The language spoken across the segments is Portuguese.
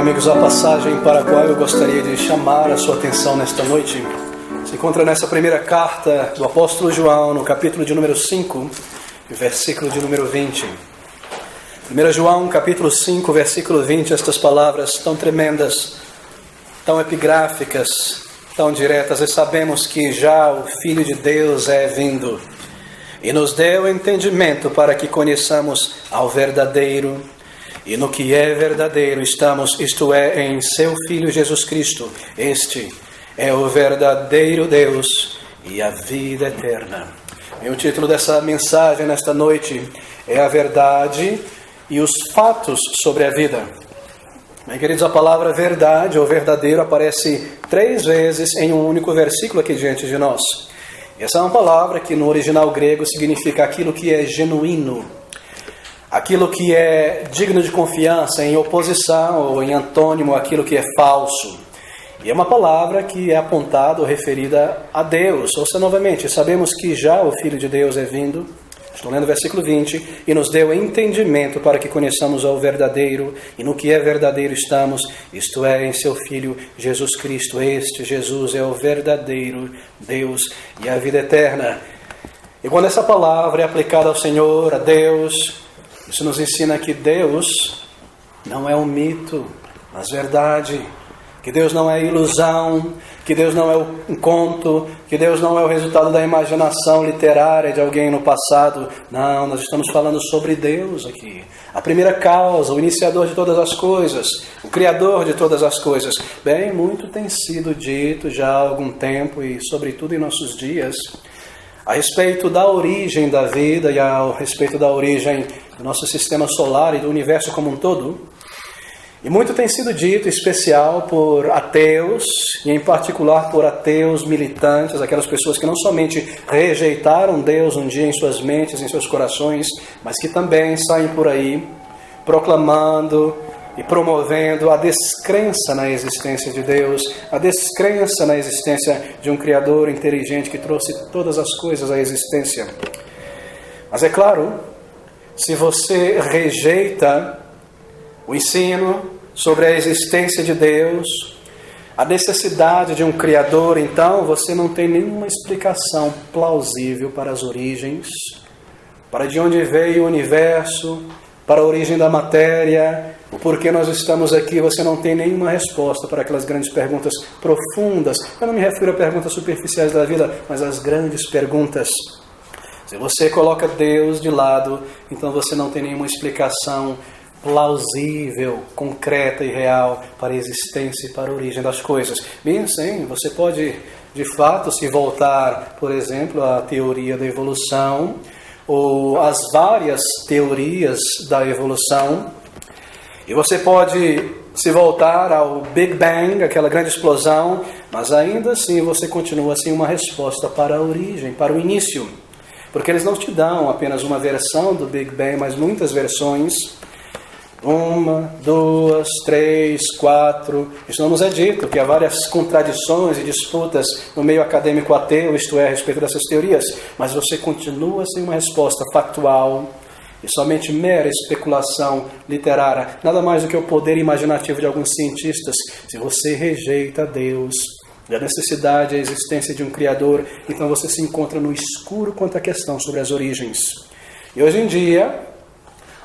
Amigos, a passagem para a qual eu gostaria de chamar a sua atenção nesta noite se encontra nessa primeira carta do apóstolo João, no capítulo de número 5, versículo de número 20. 1 João, capítulo 5, versículo 20, estas palavras tão tremendas, tão epigráficas, tão diretas, e sabemos que já o Filho de Deus é vindo, e nos deu entendimento para que conheçamos ao verdadeiro, e no que é verdadeiro estamos, isto é, em seu Filho Jesus Cristo. Este é o verdadeiro Deus e a vida eterna. E o título dessa mensagem nesta noite é a verdade e os fatos sobre a vida. Bem, queridos, a palavra verdade ou verdadeiro aparece 3 vezes em um único versículo aqui diante de nós. Essa é uma palavra que no original grego significa aquilo que é genuíno, aquilo que é digno de confiança, em oposição ou em antônimo àquilo que é falso. E é uma palavra que é apontada ou referida a Deus. Ouça novamente, sabemos que já o Filho de Deus é vindo, estou lendo o versículo 20, e nos deu entendimento para que conheçamos ao verdadeiro, e no que é verdadeiro estamos, isto é, em seu Filho Jesus Cristo. Este Jesus é o verdadeiro Deus e a vida eterna. E quando essa palavra é aplicada ao Senhor, a Deus, isso nos ensina que Deus não é um mito, mas verdade. Que Deus não é ilusão, que Deus não é um conto, que Deus não é o resultado da imaginação literária de alguém no passado. Não, nós estamos falando sobre Deus aqui. A primeira causa, o iniciador de todas as coisas, o criador de todas as coisas. Bem, muito tem sido dito já há algum tempo e sobretudo em nossos dias a respeito da origem da vida e a respeito da origem do nosso sistema solar e do universo como um todo. E muito tem sido dito, em especial por ateus, e em particular por ateus militantes, aquelas pessoas que não somente rejeitaram Deus um dia em suas mentes, em seus corações, mas que também saem por aí proclamando e promovendo a descrença na existência de Deus, a descrença na existência de um Criador inteligente que trouxe todas as coisas à existência. Mas é claro, se você rejeita o ensino sobre a existência de Deus, a necessidade de um Criador, então você não tem nenhuma explicação plausível para as origens, para de onde veio o universo, para a origem da matéria, o porquê nós estamos aqui. Você não tem nenhuma resposta para aquelas grandes perguntas profundas. Eu não me refiro a perguntas superficiais da vida, mas às grandes perguntas. Se você coloca Deus de lado, então você não tem nenhuma explicação plausível, concreta e real para a existência e para a origem das coisas. Bem, sim, você pode de fato se voltar, por exemplo, à teoria da evolução ou às várias teorias da evolução, e você pode se voltar ao Big Bang, aquela grande explosão, mas ainda assim você continua sem uma resposta para a origem, para o início. Porque eles não te dão apenas uma versão do Big Bang, mas muitas versões. 1, 2, 3, 4. Isso não nos é dito, que há várias contradições e disputas no meio acadêmico ateu, isto é, a respeito dessas teorias. Mas você continua sem uma resposta factual e somente mera especulação literária. Nada mais do que o poder imaginativo de alguns cientistas. Se você rejeita Deus e a necessidade e a existência de um Criador, então você se encontra no escuro quanto à questão sobre as origens. E hoje em dia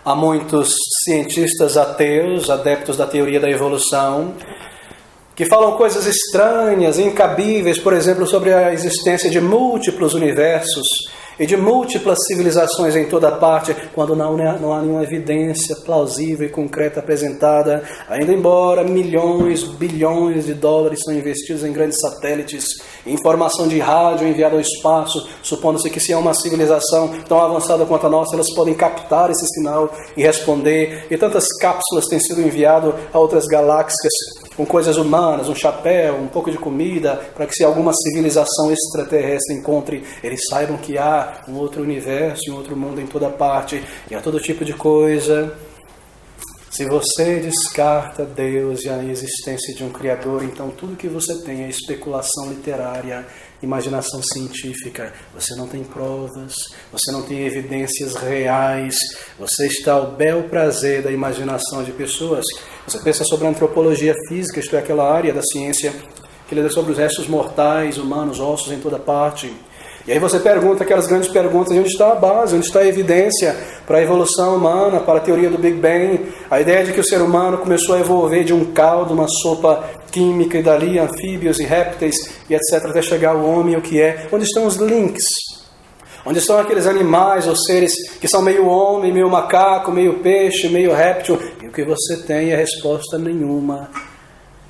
há muitos cientistas ateus, adeptos da teoria da evolução, que falam coisas estranhas, incabíveis, por exemplo, sobre a existência de múltiplos universos e de múltiplas civilizações em toda parte, quando não há nenhuma evidência plausível e concreta apresentada, ainda embora milhões, bilhões de dólares são investidos em grandes satélites, informação de rádio enviada ao espaço, supondo-se que se é uma civilização tão avançada quanto a nossa, elas podem captar esse sinal e responder, e tantas cápsulas têm sido enviadas a outras galáxias com coisas humanas, um chapéu, um pouco de comida, para que se alguma civilização extraterrestre encontre, eles saibam que há um outro universo, um outro mundo em toda parte, e há todo tipo de coisa. Se você descarta Deus e a existência de um Criador, então tudo que você tem é especulação literária imaginação científica. Você não tem provas, você não tem evidências reais, você está ao bel prazer da imaginação de pessoas. Você pensa sobre a antropologia física, isto é, aquela área da ciência que lida sobre os restos mortais, humanos, ossos em toda parte. E aí você pergunta aquelas grandes perguntas: onde está a base, onde está a evidência para a evolução humana, para a teoria do Big Bang, a ideia de que o ser humano começou a evolver de um caldo, uma sopa química, e dali anfíbios e répteis e etc, até chegar ao homem, o que é? Onde estão os links? Onde estão aqueles animais ou seres que são meio homem, meio macaco, meio peixe, meio réptil? E o que você tem é resposta nenhuma.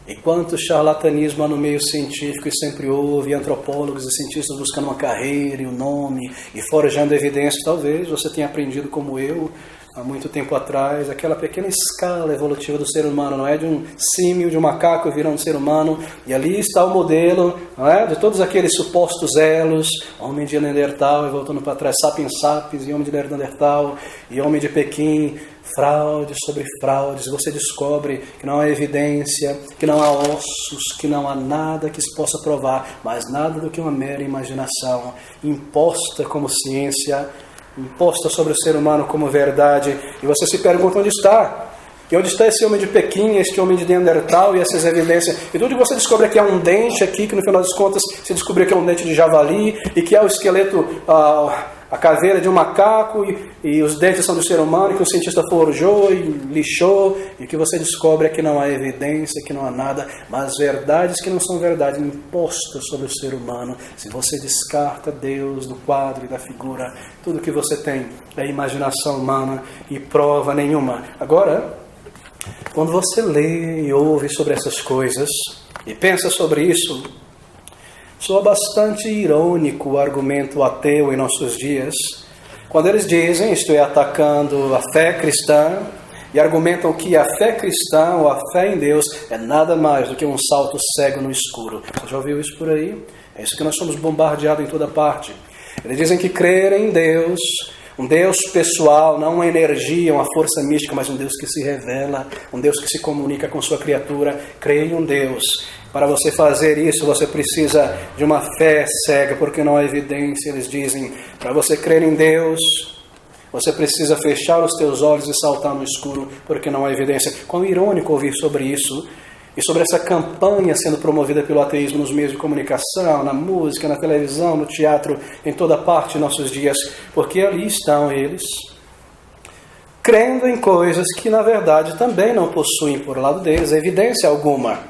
E quanto charlatanismo há no meio científico, e sempre houve antropólogos e cientistas buscando uma carreira e um nome e forjando evidências. Talvez você tenha aprendido como eu, há muito tempo atrás, aquela pequena escala evolutiva do ser humano, não é? De um símio, de um macaco virando um ser humano, e ali está o modelo, não é? De todos aqueles supostos elos, homem de Neandertal, e voltando para trás, sapiens sapiens, e homem de Neandertal, e homem de Pequim, fraudes sobre fraudes. Você descobre que não há evidência, que não há ossos, que não há nada que se possa provar, mas nada do que uma mera imaginação imposta como ciência, imposta sobre o ser humano como verdade. E você se pergunta: onde está? E onde está esse homem de Pequim, este homem de Neandertal e essas evidências? E tudo que você descobre é que há um dente aqui, que no final das contas se descobriu que é um dente de javali, e que há o esqueleto, a caveira de um macaco, e os dentes são do ser humano, que o cientista forjou e lixou, e o que você descobre é que não há evidência, que não há nada, mas verdades que não são verdades impostas sobre o ser humano. Se você descarta Deus do quadro e da figura, tudo que você tem é imaginação humana e prova nenhuma. Agora, quando você lê e ouve sobre essas coisas e pensa sobre isso, soa bastante irônico o argumento ateu em nossos dias, quando eles dizem, isto é, atacando a fé cristã, e argumentam que a fé cristã ou a fé em Deus é nada mais do que um salto cego no escuro. Você já ouviu isso por aí? É isso que nós somos bombardeados em toda parte. Eles dizem que crer em Deus, um Deus pessoal, não uma energia, uma força mística, mas um Deus que se revela, um Deus que se comunica com sua criatura. Creia em um Deus. Para você fazer isso, você precisa de uma fé cega, porque não há evidência. Eles dizem: para você crer em Deus, você precisa fechar os teus olhos e saltar no escuro, porque não há evidência. Quão irônico ouvir sobre isso, e sobre essa campanha sendo promovida pelo ateísmo nos meios de comunicação, na música, na televisão, no teatro, em toda parte em nossos dias, porque ali estão eles, crendo em coisas que na verdade também não possuem por lado deles evidência alguma.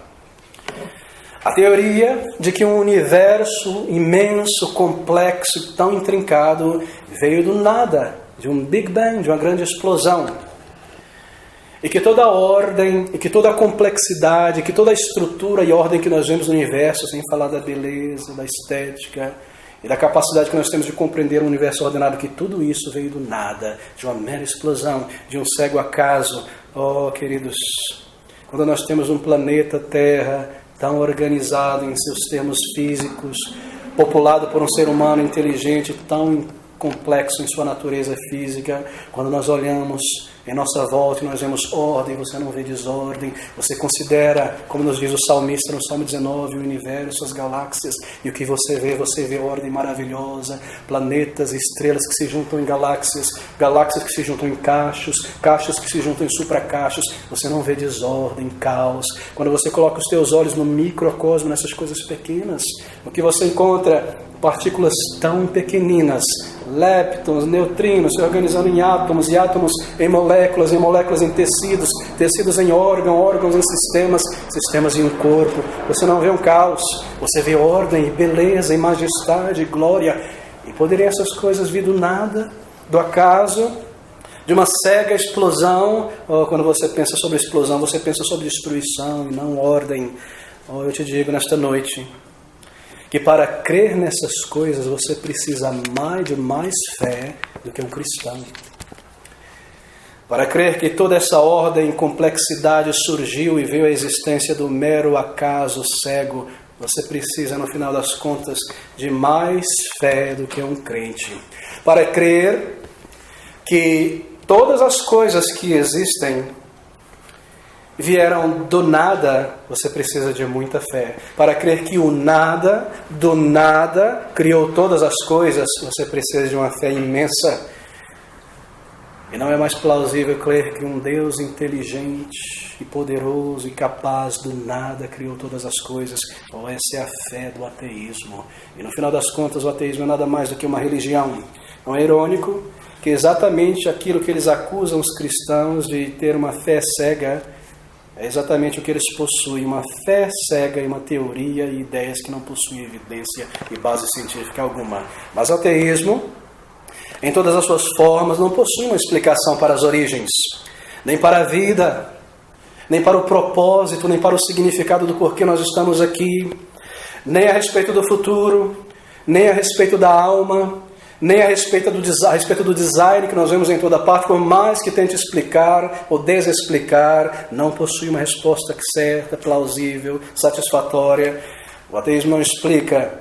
A teoria de que um universo imenso, complexo, tão intrincado, veio do nada, de um Big Bang, de uma grande explosão. E que toda a ordem, e que toda a complexidade, que toda a estrutura e ordem que nós vemos no universo, sem falar da beleza, da estética e da capacidade que nós temos de compreender um universo ordenado, que tudo isso veio do nada, de uma mera explosão, de um cego acaso. Oh, queridos, quando nós temos um planeta Terra tão organizado em seus termos físicos, populado por um ser humano inteligente, tão complexo em sua natureza física, quando nós olhamos em nossa volta e nós vemos ordem, você não vê desordem, você considera, como nos diz o salmista no Salmo 19, o universo, as galáxias, e o que você vê ordem maravilhosa, planetas, estrelas que se juntam em galáxias, galáxias que se juntam em cachos, cachos que se juntam em supracachos, você não vê desordem, caos. Quando você coloca os teus olhos no microcosmo, nessas coisas pequenas, o que você encontra? Partículas tão pequeninas, leptons, neutrinos, se organizando em átomos, e átomos em moléculas em tecidos, tecidos em órgãos em sistemas, sistemas em um corpo. Você não vê um caos, você vê ordem, beleza, majestade, glória. E poderiam essas coisas vir do nada, do acaso, de uma cega explosão? Ou quando você pensa sobre explosão, você pensa sobre destruição e não ordem? Ou eu te digo nesta noite que para crer nessas coisas você precisa de mais fé do que um cristão. Para crer que toda essa ordem e complexidade surgiu e veio à existência do mero acaso cego, você precisa, no final das contas, de mais fé do que um crente. Para crer que todas as coisas que existem vieram do nada, você precisa de muita fé. Para crer que o nada, do nada, criou todas as coisas, você precisa de uma fé imensa. E não é mais plausível crer que um Deus inteligente e poderoso e capaz do nada criou todas as coisas. Ou essa é a fé do ateísmo. E no final das contas, o ateísmo é nada mais do que uma religião. Não é irônico que exatamente aquilo que eles acusam os cristãos de ter uma fé cega é exatamente o que eles possuem, uma fé cega e uma teoria e ideias que não possuem evidência e base científica alguma. Mas o ateísmo, em todas as suas formas, não possui uma explicação para as origens, nem para a vida, nem para o propósito, nem para o significado do porquê nós estamos aqui, nem a respeito do futuro, nem a respeito da alma, nem a respeito do design que nós vemos em toda parte, por mais que tente explicar ou desexplicar, não possui uma resposta certa, plausível, satisfatória. O ateísmo não explica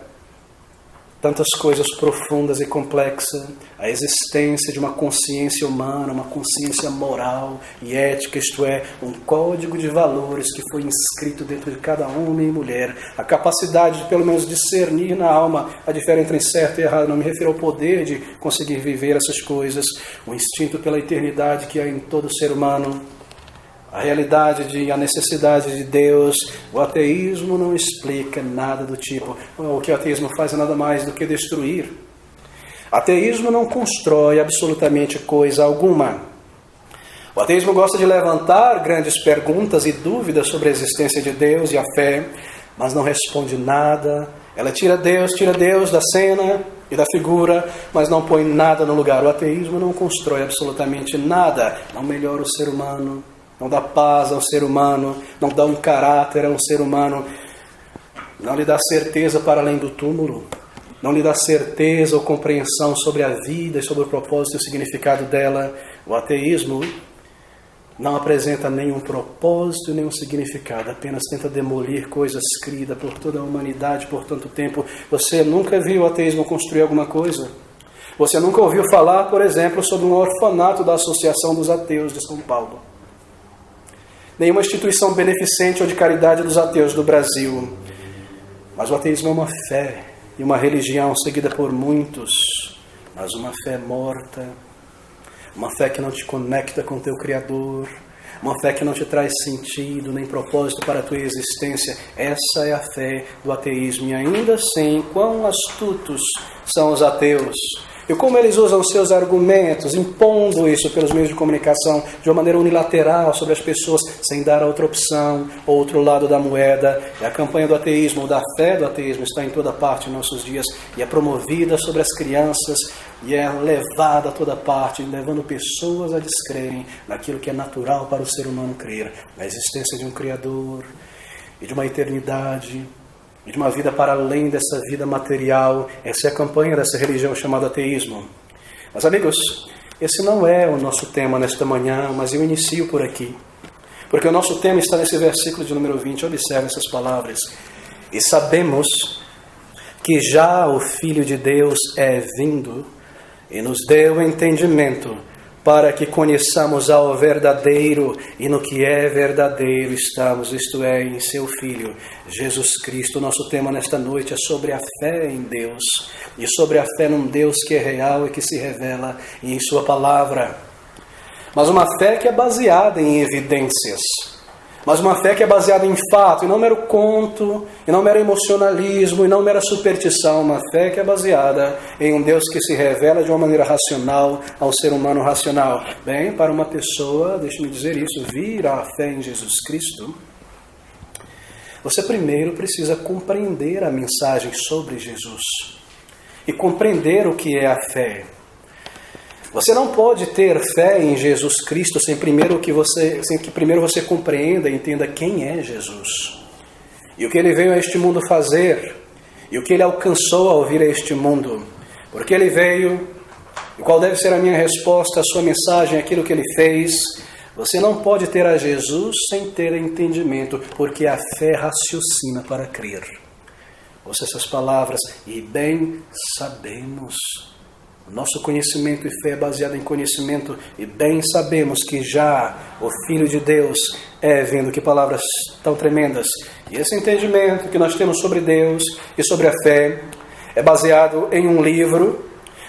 tantas coisas profundas e complexas, a existência de uma consciência humana, uma consciência moral e ética, isto é, um código de valores que foi inscrito dentro de cada homem e mulher, a capacidade de pelo menos discernir na alma a diferença entre certo e errado, não me refiro ao poder de conseguir viver essas coisas, o instinto pela eternidade que há em todo ser humano, a realidade, a necessidade de Deus. O ateísmo não explica nada do tipo. O que o ateísmo faz é nada mais do que destruir. Ateísmo não constrói absolutamente coisa alguma. O ateísmo gosta de levantar grandes perguntas e dúvidas sobre a existência de Deus e a fé, mas não responde nada. Ela tira Deus da cena e da figura, mas não põe nada no lugar. O ateísmo não constrói absolutamente nada, não melhora o ser humano, não dá paz ao ser humano, não dá um caráter ao ser humano, não lhe dá certeza para além do túmulo, não lhe dá certeza ou compreensão sobre a vida e sobre o propósito e o significado dela. O ateísmo não apresenta nenhum propósito, nenhum significado, apenas tenta demolir coisas criadas por toda a humanidade por tanto tempo. Você nunca viu o ateísmo construir alguma coisa? Você nunca ouviu falar, por exemplo, sobre um orfanato da Associação dos Ateus de São Paulo? Nenhuma instituição beneficente ou de caridade dos ateus do Brasil. Mas o ateísmo é uma fé e uma religião seguida por muitos, mas uma fé morta, uma fé que não te conecta com o teu Criador, uma fé que não te traz sentido nem propósito para a tua existência. Essa é a fé do ateísmo. E ainda assim, quão astutos são os ateus! E como eles usam seus argumentos, impondo isso pelos meios de comunicação de uma maneira unilateral sobre as pessoas, sem dar a outra opção, outro lado da moeda. E a campanha do ateísmo, ou da fé do ateísmo, está em toda parte em nossos dias e é promovida sobre as crianças e é levada a toda parte, levando pessoas a descrerem naquilo que é natural para o ser humano crer, na existência de um Criador e de uma eternidade, e de uma vida para além dessa vida material. Essa é a campanha dessa religião chamada ateísmo. Mas amigos, esse não é o nosso tema nesta manhã, mas eu inicio por aqui. Porque o nosso tema está nesse versículo de número 20, observe essas palavras. E sabemos que já o Filho de Deus é vindo e nos deu entendimento para que conheçamos ao verdadeiro, e no que é verdadeiro estamos, isto é, em seu Filho, Jesus Cristo. O nosso tema nesta noite é sobre a fé em Deus, e sobre a fé num Deus que é real e que se revela em sua palavra. Mas uma fé que é baseada em evidências, mas uma fé que é baseada em fato, e não mero conto, e não mero emocionalismo, e não mera superstição. Uma fé que é baseada em um Deus que se revela de uma maneira racional ao ser humano racional. Bem, para uma pessoa, deixe-me dizer isso, vir à fé em Jesus Cristo, você primeiro precisa compreender a mensagem sobre Jesus e compreender o que é a fé. Você não pode ter fé em Jesus Cristo sem que primeiro você compreenda e entenda quem é Jesus. E o que ele veio a este mundo fazer. E o que ele alcançou ao vir a este mundo. Porque ele veio, e qual deve ser a minha resposta à sua mensagem, aquilo que ele fez. Você não pode ter a Jesus sem ter entendimento, porque a fé raciocina para crer. Ouça essas palavras, e bem sabemos. O nosso conhecimento e fé é baseado em conhecimento, e bem sabemos que já o Filho de Deus vendo que palavras tão tremendas. E esse entendimento que nós temos sobre Deus e sobre a fé é baseado em um livro,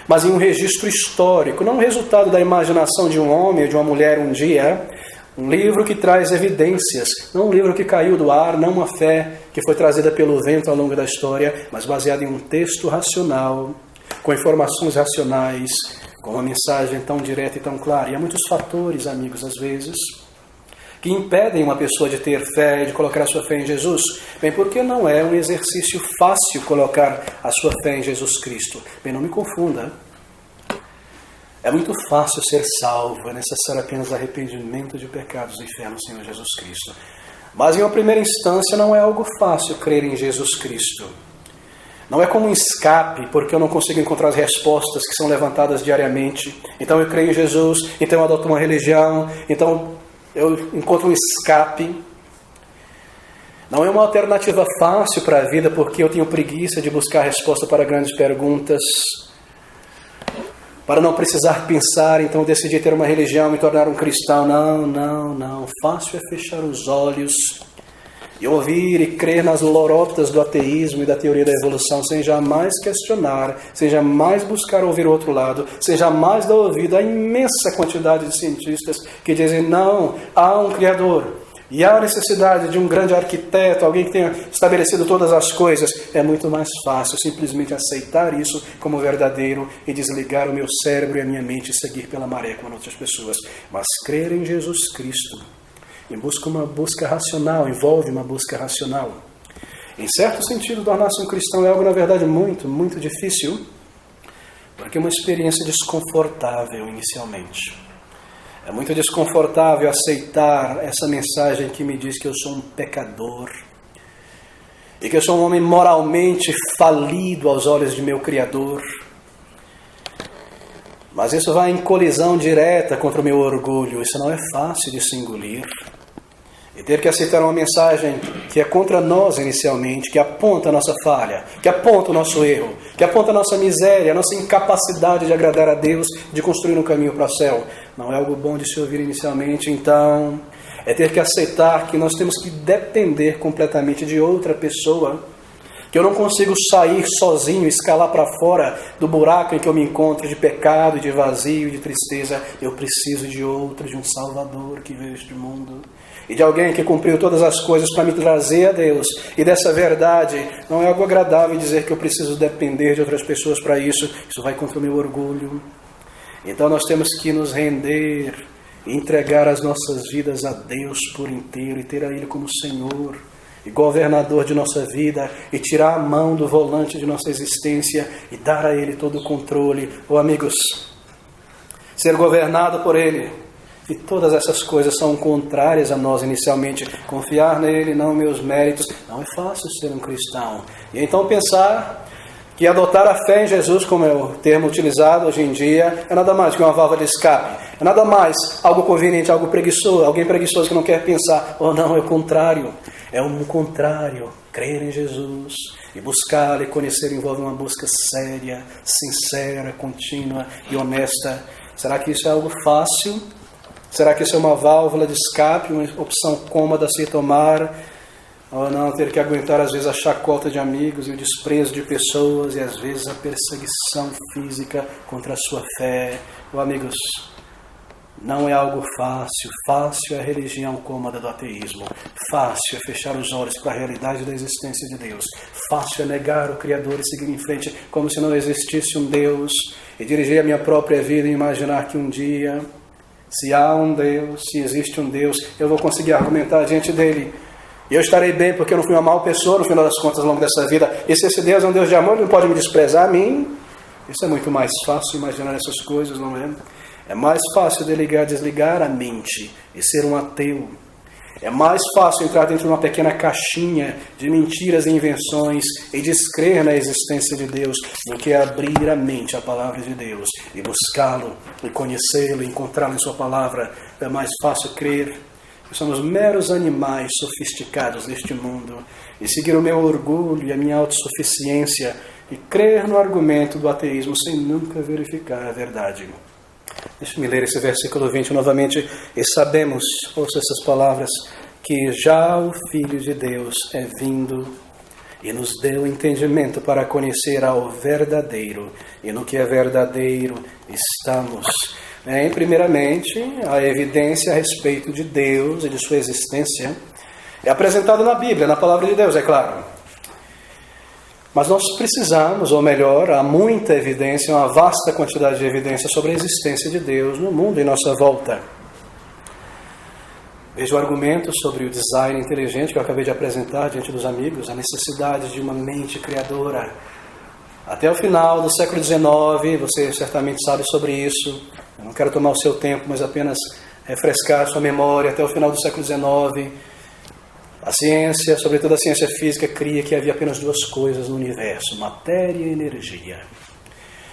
mas em um registro histórico, não resultado da imaginação de um homem ou de uma mulher um dia. Um livro que traz evidências, não um livro que caiu do ar, não uma fé que foi trazida pelo vento ao longo da história, mas baseado em um texto racional, com informações racionais, com uma mensagem tão direta e tão clara. E há muitos fatores, amigos, às vezes, que impedem uma pessoa de ter fé e de colocar a sua fé em Jesus. Bem, porque não é um exercício fácil colocar a sua fé em Jesus Cristo. Bem, não me confunda. É muito fácil ser salvo, é necessário apenas arrependimento de pecados e fé no Senhor Jesus Cristo. Mas em uma primeira instância não é algo fácil crer em Jesus Cristo. Não é como um escape, porque eu não consigo encontrar as respostas que são levantadas diariamente. Então eu creio em Jesus, então eu adoto uma religião, então eu encontro um escape. Não é uma alternativa fácil para a vida, porque eu tenho preguiça de buscar resposta para grandes perguntas. Para não precisar pensar, então eu decidi ter uma religião, me tornar um cristão. Não. Fácil é fechar os olhos e ouvir e crer nas lorotas do ateísmo e da teoria da evolução, sem jamais questionar, sem jamais buscar ouvir o outro lado, sem jamais dar ouvido à imensa quantidade de cientistas que dizem não, há um Criador. E há a necessidade de um grande arquiteto, alguém que tenha estabelecido todas as coisas. É muito mais fácil simplesmente aceitar isso como verdadeiro e desligar o meu cérebro e a minha mente e seguir pela maré como outras pessoas. Mas crer em Jesus Cristo envolve uma busca racional. Em certo sentido, tornar-se um cristão é algo, na verdade, muito, muito difícil, porque é uma experiência desconfortável inicialmente. É muito desconfortável aceitar essa mensagem que me diz que eu sou um pecador e que eu sou um homem moralmente falido aos olhos de meu Criador. Mas isso vai em colisão direta contra o meu orgulho. Isso não é fácil de se engolir. E ter que aceitar uma mensagem que é contra nós inicialmente, que aponta a nossa falha, que aponta o nosso erro, que aponta a nossa miséria, a nossa incapacidade de agradar a Deus, de construir um caminho para o céu. Não é algo bom de se ouvir inicialmente, então é ter que aceitar que nós temos que depender completamente de outra pessoa, que eu não consigo sair sozinho, escalar para fora do buraco em que eu me encontro de pecado, de vazio, de tristeza. Eu preciso de outro, de um Salvador que veio a este mundo. E de alguém que cumpriu todas as coisas para me trazer a Deus. E dessa verdade, não é algo agradável dizer que eu preciso depender de outras pessoas para isso. Isso vai contra o meu orgulho. Então nós temos que nos render e entregar as nossas vidas a Deus por inteiro e ter a Ele como Senhor e governador de nossa vida e tirar a mão do volante de nossa existência e dar a Ele todo o controle. Amigos, ser governado por Ele. E todas essas coisas são contrárias a nós inicialmente. Confiar nele, não meus méritos. Não é fácil ser um cristão. E então pensar que adotar a fé em Jesus, como é o termo utilizado hoje em dia, é nada mais que uma válvula de escape. É nada mais algo conveniente, algo preguiçoso. Alguém preguiçoso que não quer pensar. Não, é o contrário. É um contrário. Crer em Jesus e buscá-lo e conhecer envolve uma busca séria, sincera, contínua e honesta. Será que isso é algo fácil? Será que isso é uma válvula de escape, uma opção cômoda a se tomar? Ou não, ter que aguentar às vezes a chacota de amigos e o desprezo de pessoas e às vezes a perseguição física contra a sua fé? Amigos, não é algo fácil. Fácil é a religião cômoda do ateísmo. Fácil é fechar os olhos para a realidade da existência de Deus. Fácil é negar o Criador e seguir em frente como se não existisse um Deus e dirigir a minha própria vida e imaginar que um dia, se há um Deus, se existe um Deus, eu vou conseguir argumentar diante dele. E eu estarei bem porque eu não fui uma mal pessoa no final das contas ao longo dessa vida. E se esse Deus é um Deus de amor, ele não pode me desprezar a mim. Isso é muito mais fácil imaginar essas coisas, não é? É mais fácil desligar a mente e ser um ateu. É mais fácil entrar dentro de uma pequena caixinha de mentiras e invenções e descrer na existência de Deus do que abrir a mente à palavra de Deus e buscá-lo, e conhecê-lo, e encontrá-lo em sua palavra. É mais fácil crer que somos meros animais sofisticados deste mundo e seguir o meu orgulho e a minha autossuficiência e crer no argumento do ateísmo sem nunca verificar a verdade. Deixe-me ler esse versículo 20 novamente. E sabemos, ouça essas palavras, que já o Filho de Deus é vindo e nos deu entendimento para conhecer ao verdadeiro, e no que é verdadeiro estamos. Primeiramente, a evidência a respeito de Deus e de sua existência é apresentada na Bíblia, na palavra de Deus, é claro. Mas nós precisamos, ou melhor, há muita evidência, uma vasta quantidade de evidência sobre a existência de Deus no mundo em nossa volta. Veja o argumento sobre o design inteligente que eu acabei de apresentar diante dos amigos, a necessidade de uma mente criadora. Até o final do século XIX, você certamente sabe sobre isso. Eu não quero tomar o seu tempo, mas apenas refrescar sua memória. Até o final do século XIX, a ciência, sobretudo a ciência física, cria que havia apenas duas coisas no universo: matéria e energia.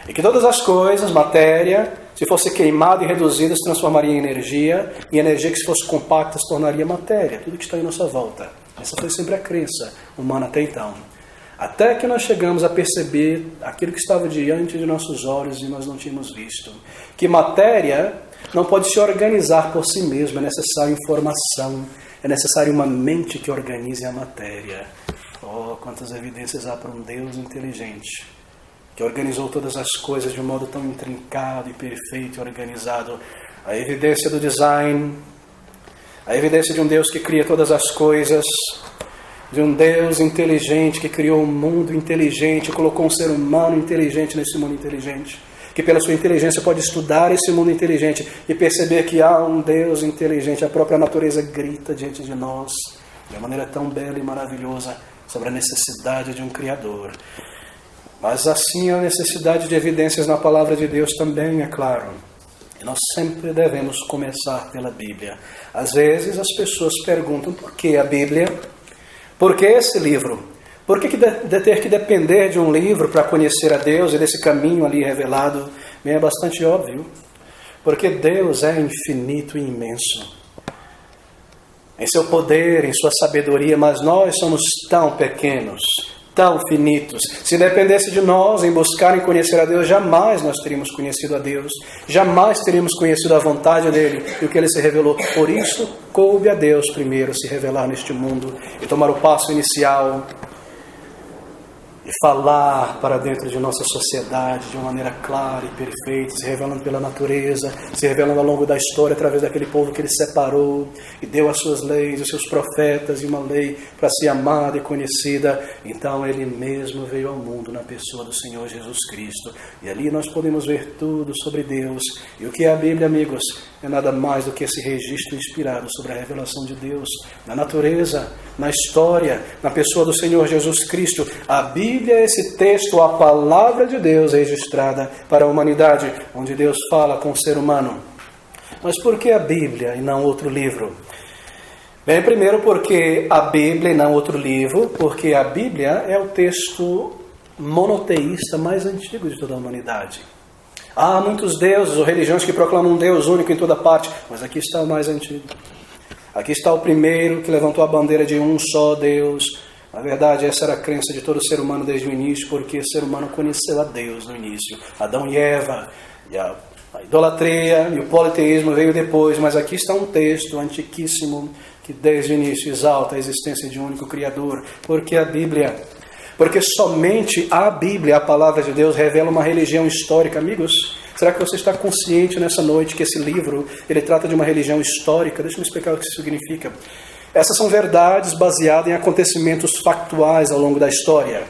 E que todas as coisas, matéria, se fosse queimada e reduzida, se transformaria em energia, e energia que, se fosse compacta, se tornaria matéria. Tudo que está em nossa volta. Essa foi sempre a crença humana até então. Até que nós chegamos a perceber aquilo que estava diante de nossos olhos e nós não tínhamos visto. Que matéria não pode se organizar por si mesma, é necessária informação. É necessário uma mente que organize a matéria. Oh, quantas evidências há para um Deus inteligente, que organizou todas as coisas de um modo tão intrincado e perfeito e organizado. A evidência do design, a evidência de um Deus que cria todas as coisas, de um Deus inteligente que criou um mundo inteligente, colocou um ser humano inteligente nesse mundo inteligente, que pela sua inteligência pode estudar esse mundo inteligente e perceber que há um Deus inteligente. A própria natureza grita diante de nós, de uma maneira tão bela e maravilhosa, sobre a necessidade de um Criador. Mas assim a necessidade de evidências na palavra de Deus também, é claro. E nós sempre devemos começar pela Bíblia. Às vezes as pessoas perguntam: por que a Bíblia? Por que esse livro? Por que ter que depender de um livro para conhecer a Deus e desse caminho ali revelado? Bem, é bastante óbvio. Porque Deus é infinito e imenso em seu poder, em sua sabedoria, mas nós somos tão pequenos, tão finitos. Se dependesse de nós em buscar e conhecer a Deus, jamais nós teríamos conhecido a Deus, jamais teríamos conhecido a vontade dEle e o que Ele se revelou. Por isso, coube a Deus primeiro se revelar neste mundo e tomar o passo inicial e falar para dentro de nossa sociedade de uma maneira clara e perfeita, se revelando pela natureza, se revelando ao longo da história através daquele povo que Ele separou e deu as suas leis, os seus profetas e uma lei para ser amada e conhecida. Então Ele mesmo veio ao mundo na pessoa do Senhor Jesus Cristo. E ali nós podemos ver tudo sobre Deus. E o que é a Bíblia, amigos? É nada mais do que esse registro inspirado sobre a revelação de Deus na natureza, na história, na pessoa do Senhor Jesus Cristo. A Bíblia é esse texto, a palavra de Deus registrada para a humanidade, onde Deus fala com o ser humano. Mas por que a Bíblia e não outro livro? Bem, primeiro porque a Bíblia e não outro livro, porque a Bíblia é o texto monoteísta mais antigo de toda a humanidade. Há muitos deuses ou religiões que proclamam um Deus único em toda parte, mas aqui está o mais antigo. Aqui está o primeiro que levantou a bandeira de um só Deus. Na verdade, essa era a crença de todo ser humano desde o início, porque o ser humano conheceu a Deus no início. Adão e Eva, e a idolatria e o politeísmo veio depois, mas aqui está um texto antiquíssimo que desde o início exalta a existência de um único Criador. Porque a Bíblia... Porque somente a Bíblia, a palavra de Deus, revela uma religião histórica. Amigos, será que você está consciente nessa noite que esse livro, ele trata de uma religião histórica? Deixa eu explicar o que isso significa. Essas são verdades baseadas em acontecimentos factuais ao longo da história.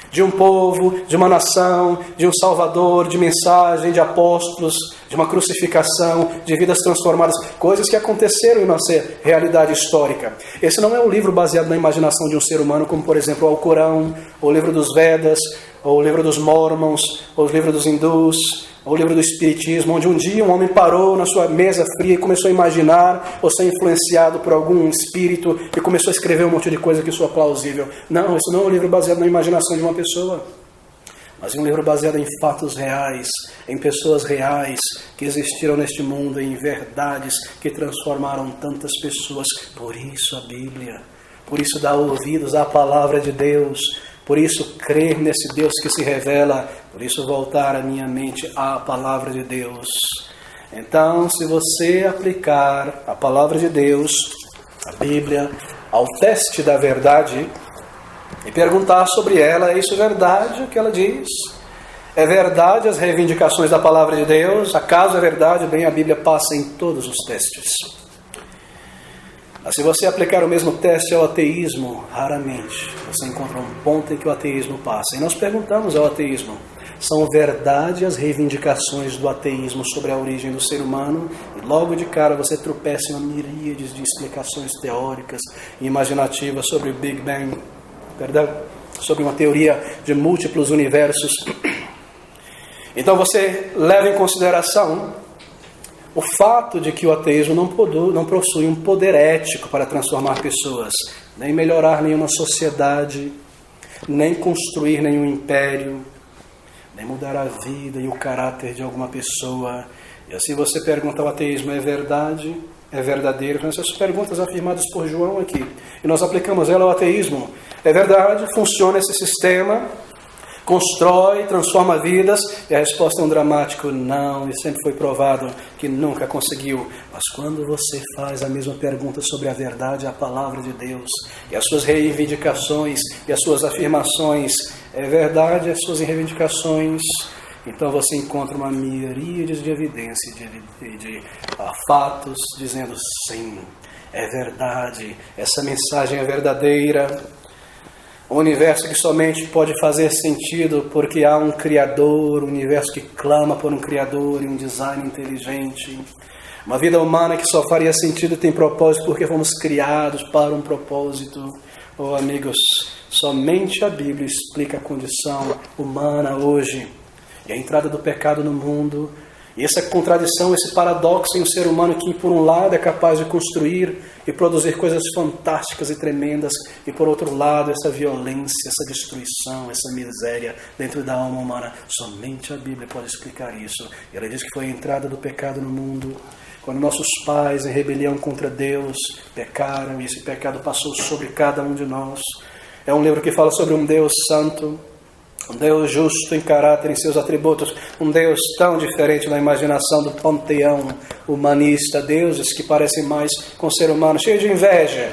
De um povo, de uma nação, de um salvador, de mensagem, de apóstolos, de uma crucificação, de vidas transformadas, coisas que aconteceram em nossa realidade histórica. Esse não é um livro baseado na imaginação de um ser humano, como por exemplo o Alcorão, ou o livro dos Vedas, ou o livro dos Mormons, ou o livro dos hindus, ou o livro do Espiritismo, onde um dia um homem parou na sua mesa fria e começou a imaginar ou ser influenciado por algum espírito e começou a escrever um monte de coisa que soa plausível. Não, isso não é um livro baseado na imaginação de uma pessoa, mas é um livro baseado em fatos reais, em pessoas reais que existiram neste mundo, em verdades que transformaram tantas pessoas. Por isso a Bíblia, por isso dá ouvidos à palavra de Deus, Por isso, crer nesse Deus que se revela. Por isso, voltar a minha mente à palavra de Deus. Então, se você aplicar a palavra de Deus, a Bíblia, ao teste da verdade e perguntar sobre ela, é isso verdade o que ela diz? É verdade as reivindicações da palavra de Deus? Acaso é verdade? Bem, a Bíblia passa em todos os testes. Mas se você aplicar o mesmo teste ao ateísmo, raramente você encontra um ponto em que o ateísmo passa. E nós perguntamos ao ateísmo, são verdade as reivindicações do ateísmo sobre a origem do ser humano? E logo de cara você tropeça em uma miríade de explicações teóricas e imaginativas sobre o Big Bang, sobre uma teoria de múltiplos universos. Então você leva em consideração o fato de que o ateísmo não possui um poder ético para transformar pessoas, nem melhorar nenhuma sociedade, nem construir nenhum império, nem mudar a vida e o caráter de alguma pessoa. E assim você pergunta ao ateísmo, é verdade? É verdadeiro? São essas perguntas afirmadas por João aqui. E nós aplicamos ela ao ateísmo. É verdade? Funciona esse sistema? Constrói, transforma vidas? E a resposta é um dramático não. E sempre foi provado que nunca conseguiu. Mas quando você faz a mesma pergunta sobre a verdade, a palavra de Deus, e as suas reivindicações e as suas afirmações, é verdade as suas reivindicações, então você encontra uma miríade de evidências, de fatos, dizendo sim, é verdade, essa mensagem é verdadeira. Um universo que somente pode fazer sentido porque há um Criador, um universo que clama por um Criador e um design inteligente. Uma vida humana que só faria sentido e tem propósito porque fomos criados para um propósito. Oh, amigos, somente a Bíblia explica a condição humana hoje e a entrada do pecado no mundo. E essa contradição, esse paradoxo em um ser humano que, por um lado, é capaz de construir e produzir coisas fantásticas e tremendas, e, por outro lado, essa violência, essa destruição, essa miséria dentro da alma humana. Somente a Bíblia pode explicar isso. E ela diz que foi a entrada do pecado no mundo. Quando nossos pais, em rebelião contra Deus, pecaram, e esse pecado passou sobre cada um de nós. É um livro que fala sobre um Deus santo, um Deus justo em caráter, em seus atributos, um Deus tão diferente na imaginação do panteão humanista, deuses que parecem mais com o ser humano, cheio de inveja,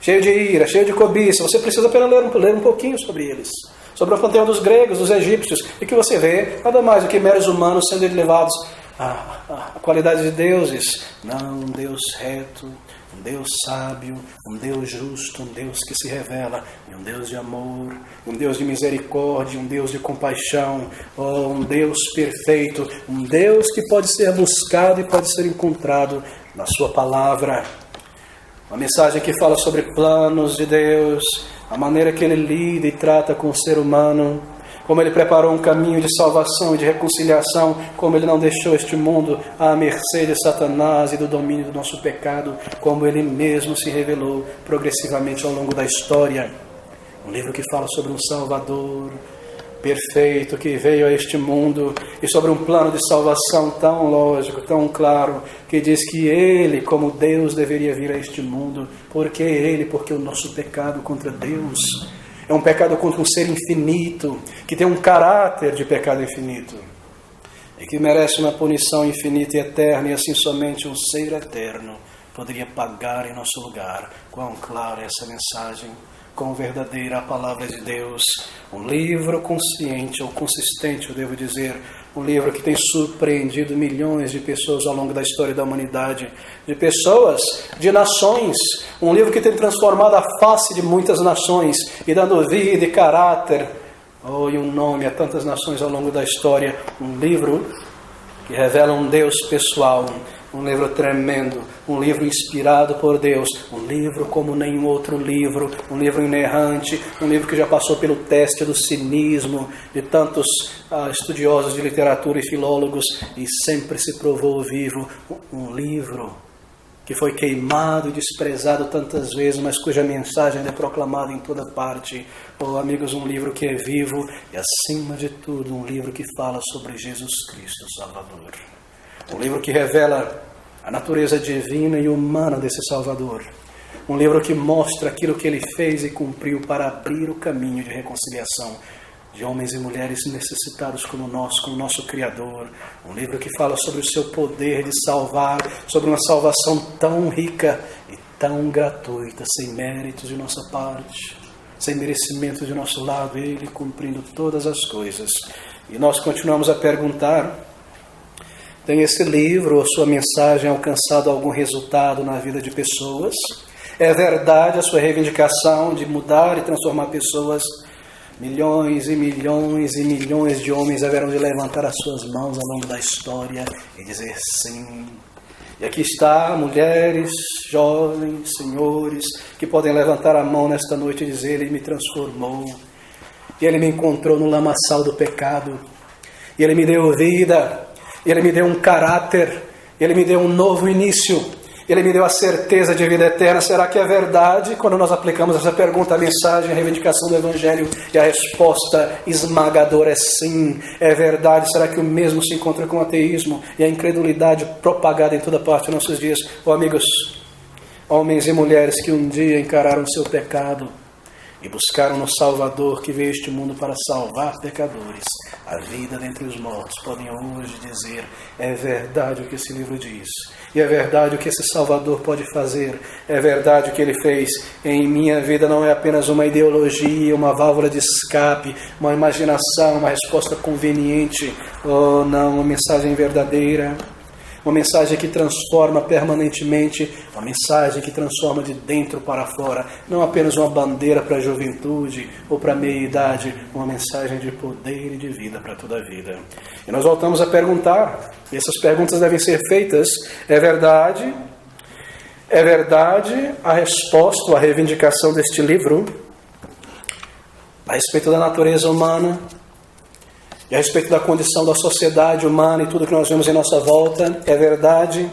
cheio de ira, cheio de cobiça. Você precisa apenas ler um pouquinho sobre eles, sobre o panteão dos gregos, dos egípcios, e que você vê nada mais do que meros humanos sendo elevados à qualidade de deuses. Não, um Deus reto, um Deus sábio, um Deus justo, um Deus que se revela, um Deus de amor, um Deus de misericórdia, um Deus de compaixão, um Deus perfeito, um Deus que pode ser buscado e pode ser encontrado na sua palavra. Uma mensagem que fala sobre planos de Deus, a maneira que Ele lida e trata com o ser humano, como Ele preparou um caminho de salvação e de reconciliação, como Ele não deixou este mundo à mercê de Satanás e do domínio do nosso pecado, como Ele mesmo se revelou progressivamente ao longo da história. Um livro que fala sobre um Salvador perfeito que veio a este mundo e sobre um plano de salvação tão lógico, tão claro, que diz que Ele, como Deus, deveria vir a este mundo. Por que Ele? Porque o nosso pecado contra Deus é um pecado contra um ser infinito, que tem um caráter de pecado infinito, e que merece uma punição infinita e eterna, e assim somente um ser eterno poderia pagar em nosso lugar. Quão clara é essa mensagem, quão verdadeira a palavra de Deus. Um livro consciente, ou consistente, eu devo dizer, um livro que tem surpreendido milhões de pessoas ao longo da história da humanidade, de pessoas, de nações, um livro que tem transformado a face de muitas nações e dando vida e caráter, e um nome a tantas nações ao longo da história. Um livro que revela um Deus pessoal, um livro tremendo, um livro inspirado por Deus, um livro como nenhum outro livro, um livro inerrante, um livro que já passou pelo teste do cinismo de tantos estudiosos de literatura e filólogos e sempre se provou vivo. Um livro que foi queimado e desprezado tantas vezes, mas cuja mensagem é proclamada em toda parte. Amigos, um livro que é vivo e, acima de tudo, um livro que fala sobre Jesus Cristo, Salvador. Um livro que revela a natureza divina e humana desse Salvador. Um livro que mostra aquilo que Ele fez e cumpriu para abrir o caminho de reconciliação de homens e mulheres necessitados como nós, com o nosso Criador. Um livro que fala sobre o seu poder de salvar, sobre uma salvação tão rica e tão gratuita, sem méritos de nossa parte, sem merecimento de nosso lado, Ele cumprindo todas as coisas. E nós continuamos a perguntar: tem esse livro ou sua mensagem alcançado algum resultado na vida de pessoas? É verdade a sua reivindicação de mudar e transformar pessoas? Milhões e milhões e milhões de homens haverão de levantar as suas mãos ao longo da história e dizer sim. E aqui está, mulheres, jovens, senhores, que podem levantar a mão nesta noite e dizer: Ele me transformou. E Ele me encontrou no lamaçal do pecado. E Ele me deu vida. E Ele me deu um caráter. Ele me deu um novo início. Ele me deu a certeza de vida eterna. Será que é verdade? Quando nós aplicamos essa pergunta, a mensagem, a reivindicação do Evangelho, e a resposta esmagadora é sim, é verdade. Será que o mesmo se encontra com o ateísmo e a incredulidade propagada em toda parte nos nossos dias? Oh, amigos, homens e mulheres que um dia encararam o seu pecado e buscaram no Salvador que veio a este mundo para salvar pecadores, a vida dentre os mortos, podem hoje dizer: é verdade o que esse livro diz, e é verdade o que esse Salvador pode fazer, é verdade o que Ele fez em minha vida. Não é apenas uma ideologia, uma válvula de escape, uma imaginação, uma resposta conveniente. Oh não, uma mensagem verdadeira, uma mensagem que transforma permanentemente, uma mensagem que transforma de dentro para fora, não apenas uma bandeira para a juventude ou para a meia-idade, uma mensagem de poder e de vida para toda a vida. E nós voltamos a perguntar, e essas perguntas devem ser feitas: é verdade a resposta, a reivindicação deste livro a respeito da natureza humana, e a respeito da condição da sociedade humana e tudo que nós vemos em nossa volta? É verdade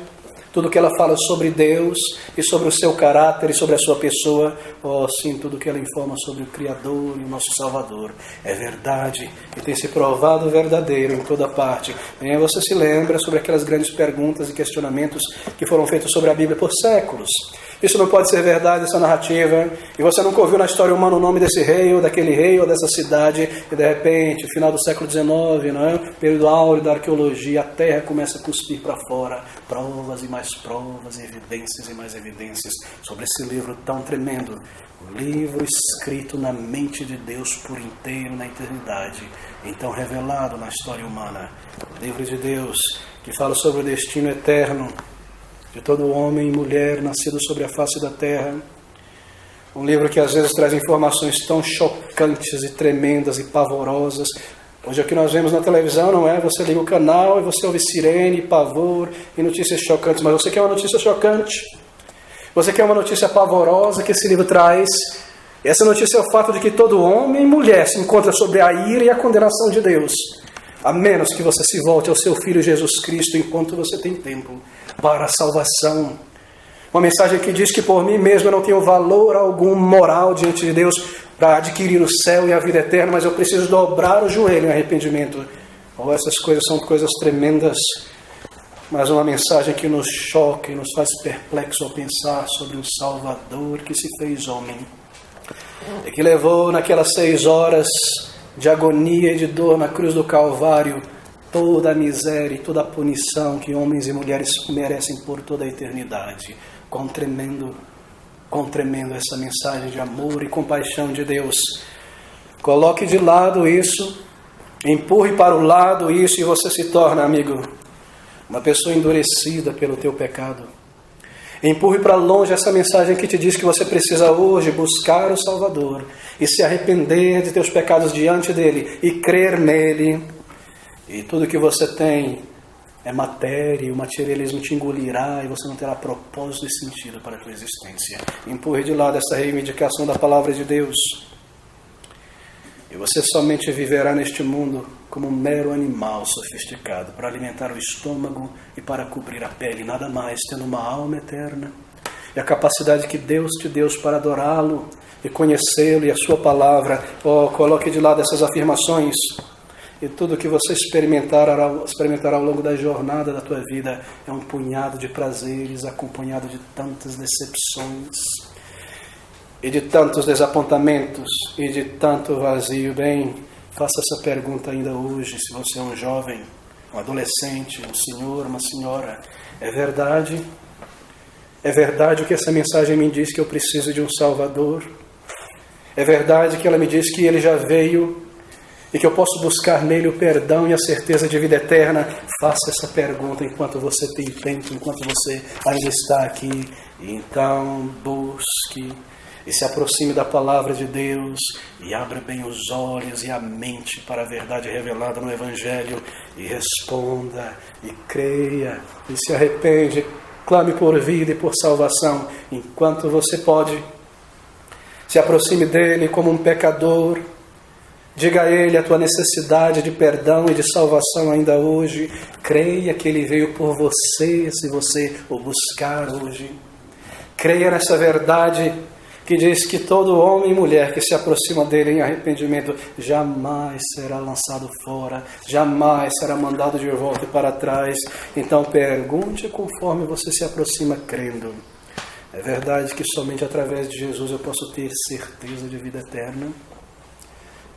tudo que ela fala sobre Deus e sobre o seu caráter e sobre a sua pessoa? Oh, sim, tudo que ela informa sobre o Criador e o nosso Salvador. É verdade e tem se provado verdadeiro em toda parte. E você se lembra sobre aquelas grandes perguntas e questionamentos que foram feitos sobre a Bíblia por séculos. Isso não pode ser verdade, essa narrativa. E você nunca ouviu na história humana o nome desse rei, ou daquele rei, ou dessa cidade. E de repente, final do século XIX, não é? Período áureo da arqueologia, a terra começa a cuspir para fora provas e mais provas, evidências e mais evidências sobre esse livro tão tremendo. Um livro escrito na mente de Deus por inteiro na eternidade, então revelado na história humana. O livro de Deus que fala sobre o destino eterno de todo homem e mulher nascido sobre a face da terra. Um livro que às vezes traz informações tão chocantes e tremendas e pavorosas. Hoje é o que nós vemos na televisão, não é? Você liga o canal e você ouve sirene, pavor e notícias chocantes. Mas você quer uma notícia chocante? Você quer uma notícia pavorosa que esse livro traz? Essa notícia é o fato de que todo homem e mulher se encontra sobre a ira e a condenação de Deus, a menos que você se volte ao seu Filho Jesus Cristo enquanto você tem tempo para a salvação. Uma mensagem que diz que por mim mesmo eu não tenho valor algum moral diante de Deus para adquirir o céu e a vida eterna, mas eu preciso dobrar o joelho em arrependimento. Oh, essas coisas são coisas tremendas, mas uma mensagem que nos choca e nos faz perplexo ao pensar sobre um Salvador que se fez homem e que levou naquelas 6 horas de agonia e de dor na cruz do Calvário toda a miséria e toda a punição que homens e mulheres merecem por toda a eternidade. Quão tremendo essa mensagem de amor e compaixão de Deus. Coloque de lado isso, empurre para o lado isso e você se torna, amigo, uma pessoa endurecida pelo teu pecado. Empurre para longe essa mensagem que te diz que você precisa hoje buscar o Salvador e se arrepender de teus pecados diante dele e crer nele. E tudo que você tem é matéria, e o materialismo te engolirá e você não terá propósito e sentido para a tua existência. Empurre de lado essa reivindicação da palavra de Deus. E você somente viverá neste mundo como um mero animal sofisticado, para alimentar o estômago e para cobrir a pele, nada mais, tendo uma alma eterna e a capacidade que Deus te deu para adorá-lo e conhecê-lo e a sua palavra. Oh, coloque de lado essas afirmações E tudo que você experimentar ao longo da jornada da tua vida é um punhado de prazeres acompanhado de tantas decepções e de tantos desapontamentos e de tanto vazio. Bem, faça essa pergunta ainda hoje, se você é um jovem, um adolescente, um senhor, uma senhora. É verdade? É verdade o que essa mensagem me diz, que eu preciso de um Salvador? É verdade que ela me diz que Ele já veio e que eu posso buscar nele o perdão e a certeza de vida eterna? Faça essa pergunta enquanto você tem tempo, enquanto você ainda está aqui. Então, busque e se aproxime da palavra de Deus e abra bem os olhos e a mente para a verdade revelada no Evangelho e responda e creia e se arrepende, clame por vida e por salvação enquanto você pode. Se aproxime dele como um pecador, diga a ele a tua necessidade de perdão e de salvação ainda hoje, creia que ele veio por você se você o buscar hoje. Creia nessa verdade que diz que todo homem e mulher que se aproxima dele em arrependimento jamais será lançado fora, jamais será mandado de volta e para trás. Então pergunte conforme você se aproxima crendo. É verdade que somente através de Jesus eu posso ter certeza de vida eterna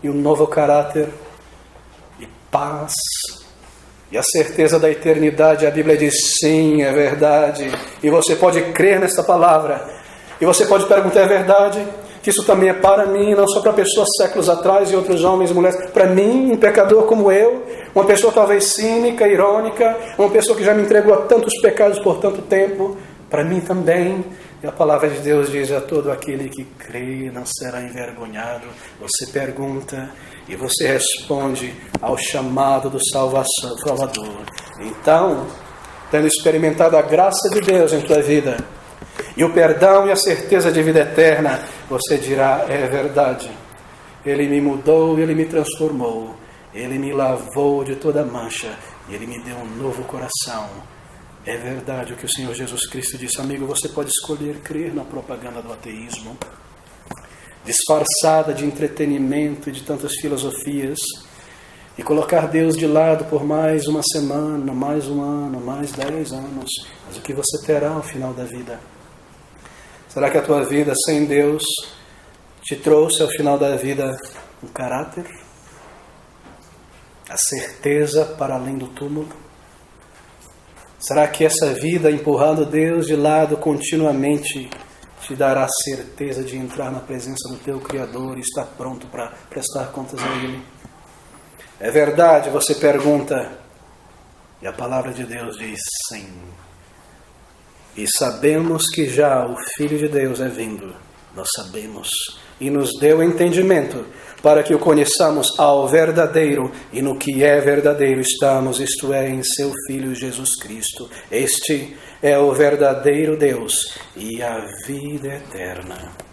e um novo caráter e paz e a certeza da eternidade. A Bíblia diz sim, é verdade, e você pode crer nesta palavra. E você pode perguntar, é verdade que isso também é para mim, não só para pessoas séculos atrás e outros homens e mulheres, para mim, um pecador como eu, uma pessoa talvez cínica, irônica, uma pessoa que já me entregou a tantos pecados por tanto tempo, para mim também. E a palavra de Deus diz a todo aquele que crê não será envergonhado. Você pergunta e você responde ao chamado do Salvador. Então, tendo experimentado a graça de Deus em tua vida, e o perdão e a certeza de vida eterna, você dirá, é verdade. Ele me mudou, Ele me transformou, Ele me lavou de toda mancha, e Ele me deu um novo coração. É verdade o que o Senhor Jesus Cristo disse. Amigo, você pode escolher crer na propaganda do ateísmo, disfarçada de entretenimento e de tantas filosofias, e colocar Deus de lado por mais uma semana, mais um ano, mais 10 anos. Mas o que você terá ao final da vida? Será que a tua vida sem Deus te trouxe ao final da vida um caráter? A certeza para além do túmulo? Será que essa vida empurrando Deus de lado continuamente te dará a certeza de entrar na presença do teu Criador e estar pronto para prestar contas a Ele? É verdade, você pergunta, e a palavra de Deus diz sim. E sabemos que já o Filho de Deus é vindo, nós sabemos, e nos deu entendimento para que o conheçamos ao verdadeiro, e no que é verdadeiro estamos, isto é, em seu Filho Jesus Cristo. Este é o verdadeiro Deus e a vida eterna.